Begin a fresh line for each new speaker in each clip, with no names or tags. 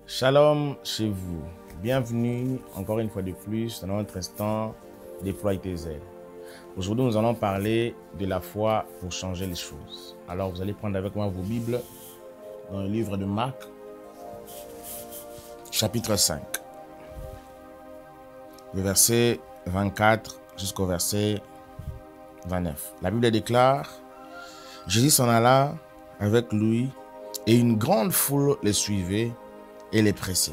Shalom chez vous. Bienvenue encore une fois de plus dans notre instant Déploie tes ailes. Aujourd'hui, nous allons parler de la foi pour changer les choses. Alors, vous allez prendre avec moi vos Bibles dans le livre de Marc, chapitre 5, le verset 24 jusqu'au verset 29. La Bible déclare: Jésus s'en alla avec lui et une grande foule les suivait et les pressait.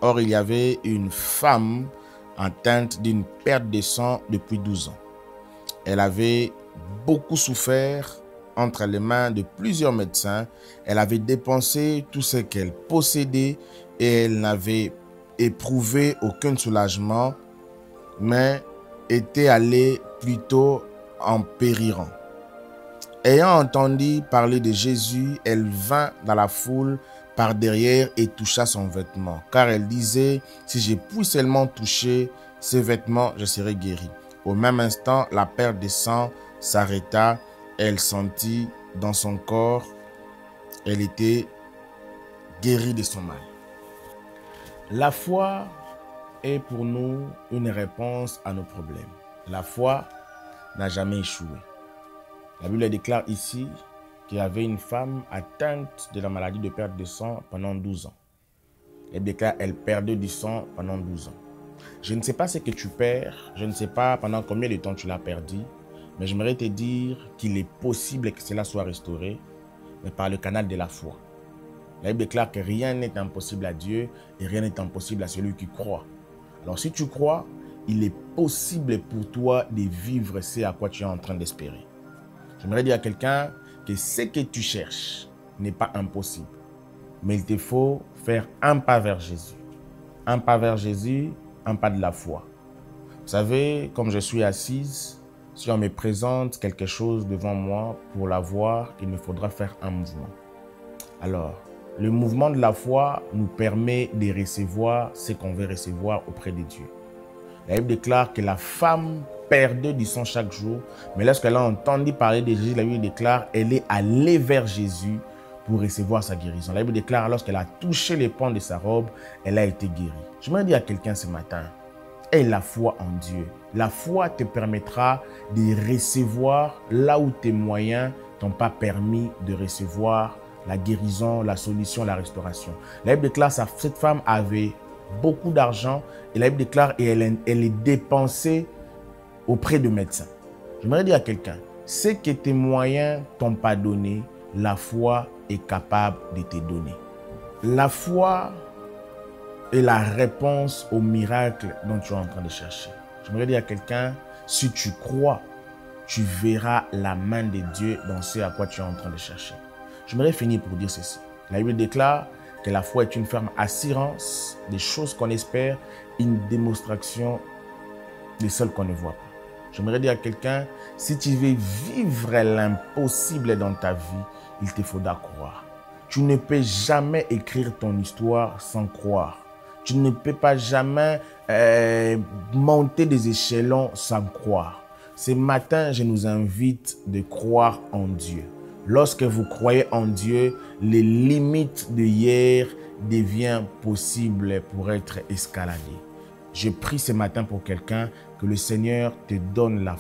Or, il y avait une femme atteinte d'une perte de sang depuis 12 ans. Elle avait beaucoup souffert entre les mains de plusieurs médecins. Elle avait dépensé tout ce qu'elle possédait et elle n'avait éprouvé aucun soulagement, mais était allée plutôt en périssant. Ayant entendu parler de Jésus, elle vint dans la foule par derrière et toucha son vêtement, car elle disait: si je puis seulement toucher ses vêtements, je serai guérie. Au même instant, la perte de sang s'arrêta. Elle sentit dans son corps, elle était guérie de son mal. La foi est pour nous une réponse à nos problèmes. La foi n'a jamais échoué. La Bible déclare ici qu'il y avait une femme atteinte de la maladie de perte de sang pendant 12 ans. Elle déclare qu'elle perdait du sang pendant 12 ans. Je ne sais pas ce que tu perds, je ne sais pas pendant combien de temps tu l'as perdu, mais j'aimerais te dire qu'il est possible que cela soit restauré, mais par le canal de la foi. La Bible déclare que rien n'est impossible à Dieu et rien n'est impossible à celui qui croit. Alors si tu crois, il est possible pour toi de vivre ce à quoi tu es en train d'espérer. J'aimerais dire à quelqu'un que ce que tu cherches n'est pas impossible. Mais il te faut faire un pas vers Jésus. Un pas vers Jésus, un pas de la foi. Vous savez, comme je suis assise, si on me présente quelque chose devant moi, pour l'avoir, il me faudra faire un mouvement. Alors, le mouvement de la foi nous permet de recevoir ce qu'on veut recevoir auprès de Dieu. La Bible déclare que la femme perdait du sang chaque jour, mais lorsqu'elle a entendu parler de Jésus, la Bible déclare qu'elle est allée vers Jésus pour recevoir sa guérison. La Bible déclare lorsqu'elle a touché les pans de sa robe, elle a été guérie. J'aimerais dire à quelqu'un ce matin: aie la foi en Dieu. La foi te permettra de recevoir là où tes moyens t'ont pas permis de recevoir la guérison, la solution, la restauration. La Bible déclare que cette femme avait beaucoup d'argent et la Bible déclare qu'elle est dépensée auprès de médecins. J'aimerais dire à quelqu'un: ce que tes moyens t'ont pas donné, la foi est capable de te donner. La foi est la réponse au miracle dont tu es en train de chercher. J'aimerais dire à quelqu'un: si tu crois, tu verras la main de Dieu dans ce à quoi tu es en train de chercher. J'aimerais finir pour dire ceci. La Bible déclare que la foi est une ferme assurance des choses qu'on espère, une démonstration des seules qu'on ne voit pas. J'aimerais dire à quelqu'un: si tu veux vivre l'impossible dans ta vie, il te faudra croire. Tu ne peux jamais écrire ton histoire sans croire. Tu ne peux pas jamais monter des échelons sans croire. Ce matin, je nous invite de croire en Dieu. Lorsque vous croyez en Dieu, les limites de hier deviennent possibles pour être escaladées. Je prie ce matin pour quelqu'un que le Seigneur te donne la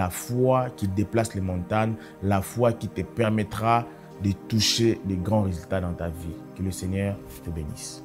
foi qui déplace les montagnes, la foi qui te permettra de toucher de grands résultats dans ta vie. Que le Seigneur te bénisse.